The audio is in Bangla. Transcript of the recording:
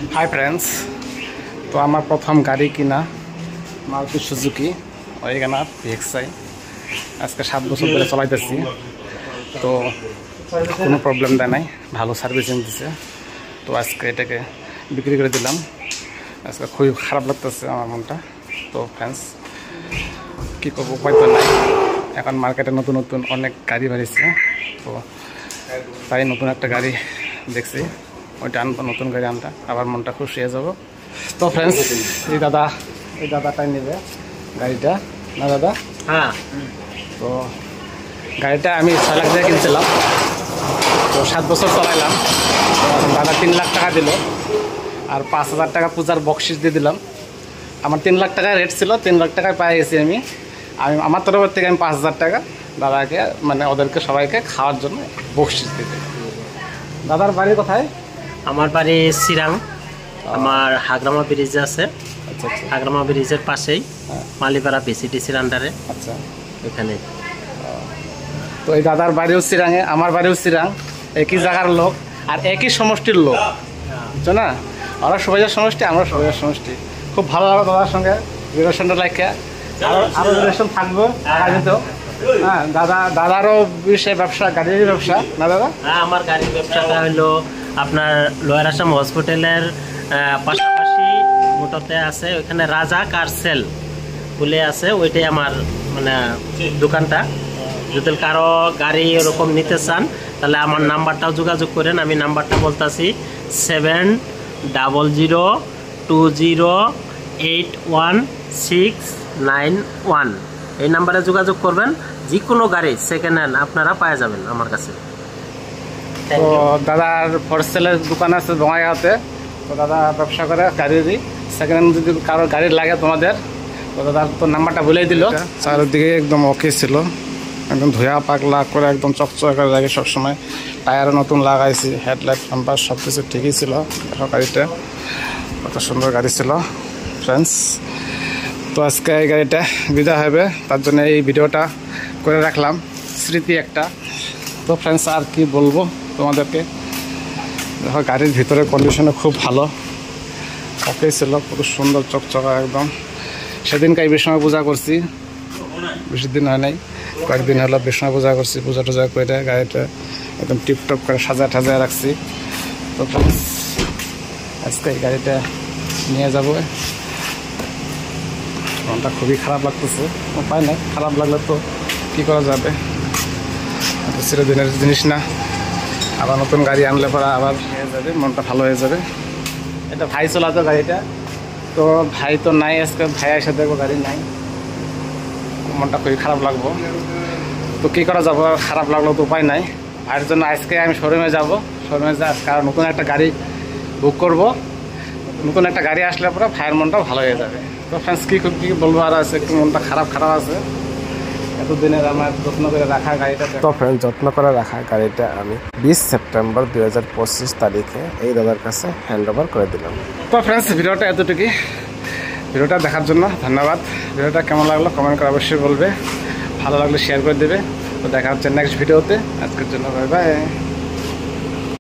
হাই ফ্রেন্ডস, তো আমার প্রথম গাড়ি কিনা মারুতি সুজুকি ওয়েগনার ভিএক্সআই। আজকে 7 বছর ধরে চালাইতেছি, তো কোনো প্রবলেম দেয় নাই, ভালো সার্ভিসিং দিছে। তো আজকে এটাকে বিক্রি করে দিলাম। আজকে খুবই খারাপ লাগতেছে আমার মনটা। তো ফ্রেন্ডস, কী করবো, উপায় তো নাই। এখন মার্কেটে নতুন নতুন অনেক গাড়ি বেরিয়েছে, তো তাই নতুন একটা গাড়ি দেখছি, ওইটা আনবো, নতুন গাড়ি আনতে আবার মনটা খুশি হয়ে যাবো। তো ফ্রেন্ডস, এই দাদাটাই নেবে গাড়িটা, না দাদা? হ্যাঁ। তো গাড়িটা আমি 6 লাখ দিয়ে কিনছিলাম, তো 7 বছর চালাইলাম। দাদা 3 লাখ টাকা দিল, আর 5,000 টাকা পূজার বকশিস দিয়ে দিলাম। আমার 3 লাখ টাকা রেট ছিল, 3 লাখ টাকায় পেয়ে গেছি আমি। আমার তরফের থেকে আমি 5,000 টাকা দাদাকে, মানে ওদেরকে সবাইকে খাওয়ার জন্য বকশিস দিয়ে দিই। দাদার বাড়ি কোথায়? আমার বাড়ি চিরাং, আমার হাগরামা ব্রিজ আছে। আচ্ছা আচ্ছা, হাগরামা ব্রিজের পাশেই হ্যাঁ। মালিপাড়া পিসিটিসির আন্ডারে। আচ্ছা, এখানে তো এই দাদার বাড়িও চিরাঙে, আমার বাড়িও চিরাং, একই জায়গার লোক আর একই সমষ্টির লোক, বুঝছো না? ওরা সবাইয়ের সমষ্টি, আমরা সবাইয়ের সমষ্টি। খুব ভালো লাগলো দাদার সঙ্গে রিলেশনটা রাখে, আরও রিলেশন থাকবো আগামীতেও। হ্যাঁ, দাদারও বিষয়ে ব্যবসা, গাড়ির ব্যবসা, না দাদা? হ্যাঁ, আমার গাড়ির ব্যবসাটা হলো আপনার লোয়ার আসাম হসপিটালের পাশাপাশি মোটরতে আছে, ওইখানে রাজা কার সেল বলে আছে, ওইটাই আমার মানে দোকানটা। যদি কারো গাড়ি এরকম নিতে চান তাহলে আমার নাম্বারটাও যোগাযোগ করেন। আমি নাম্বারটা বলতেছি 700020816191। এই নাম্বারে যোগাযোগ করবেন। যে কোনো গাড়ি সেকেন্ড হ্যান্ড আপনারা পাওয়া যাবেন আমার কাছে। তো দাদার ফর সেলের দোকান আছে বঙ্গাইগাঁওতে। তো দাদা ব্যবসা করে গাড়িরই, সেকেন্ড হ্যান্ড যদি কারোর গাড়ি লাগে তোমাদের, তো দাদার তো নাম্বারটা বলেই দিল। চারিদিকে একদম ওকে ছিল, একদম ধুয়া পাকলা করে একদম চকচক করে লাগে সবসময়। টায়ারও নতুন লাগাইছি, হেডলাইট নাম্বার সব কিছু ঠিকই ছিল। দেখো গাড়িটা কত সুন্দর গাড়ি ছিল ফ্রেন্ডস। তো আজকে এই গাড়িটা বিদায় হবে, তার জন্য এই ভিডিওটা করে রাখলাম, স্মৃতি একটা। তো ফ্রেন্ডস, আর কি বলবো তোমাদেরকে, দেখো গাড়ির ভিতরে কন্ডিশনও খুব ভালো, ওকে ছিল, খুব সুন্দর চকচকা একদম। সেদিনকে বিষ্ণু পূজা করছি, বেশি দিন হয় নাই, কয়েকদিন হলো বিষ্ণু পূজা করছি। পূজা টুজা করে গাড়িটা একদম টিপটপ করে সাজায় রাখছি। তো ফ্রেন্ডস, আজকে এই গাড়িটা নিয়ে যাবো। মনটা খুবই খারাপ লাগতেছে, উপায় নাই, খারাপ লাগলে তো কী করা যাবে, চিরদিনের জিনিস না। আবার নতুন গাড়ি আনলে পরে আবার হয়ে যাবে, মনটা ভালো হয়ে যাবে। এটা ভাই চলাতো গাড়িটা, তো ভাই তো নাই আজকে, ভাই এসে দেখবো গাড়ি নাই, মনটা খুবই খারাপ লাগবো। তো কী করা যাবো, খারাপ লাগলো তো উপায় নাই। ভাইয়ের জন্য আজকে আমি শোরুমে যাবো, শোরুমে যা কারণ নতুন একটা গাড়ি বুক করবো। নতুন একটা গাড়ি আসলে পরে ভাইয়ের মনটাও ভালো হয়ে যাবে। তো ফ্রেন্ডস, কী বলবো, আর আছে একটু মনটা খারাপ আছে। এতদিনের আমার যত্ন করে রাখা গাড়িটা, তো ফ্রেন্ড যত্ন করে রাখা গাড়িটা আমি 20 সেপ্টেম্বর 2025 তারিখে এই দাদার কাছে হ্যান্ড ওভার করে দিলাম। তো ফ্রেন্ডস, ভিডিওটা এতটুকুই। ভিডিওটা দেখার জন্য ধন্যবাদ। ভিডিওটা কেমন লাগলো কমেন্ট করে অবশ্যই বলবে, ভালো লাগলে শেয়ার করে দেবে। তো দেখা হচ্ছে নেক্সট ভিডিওতে। আজকের জন্য বাই বাই।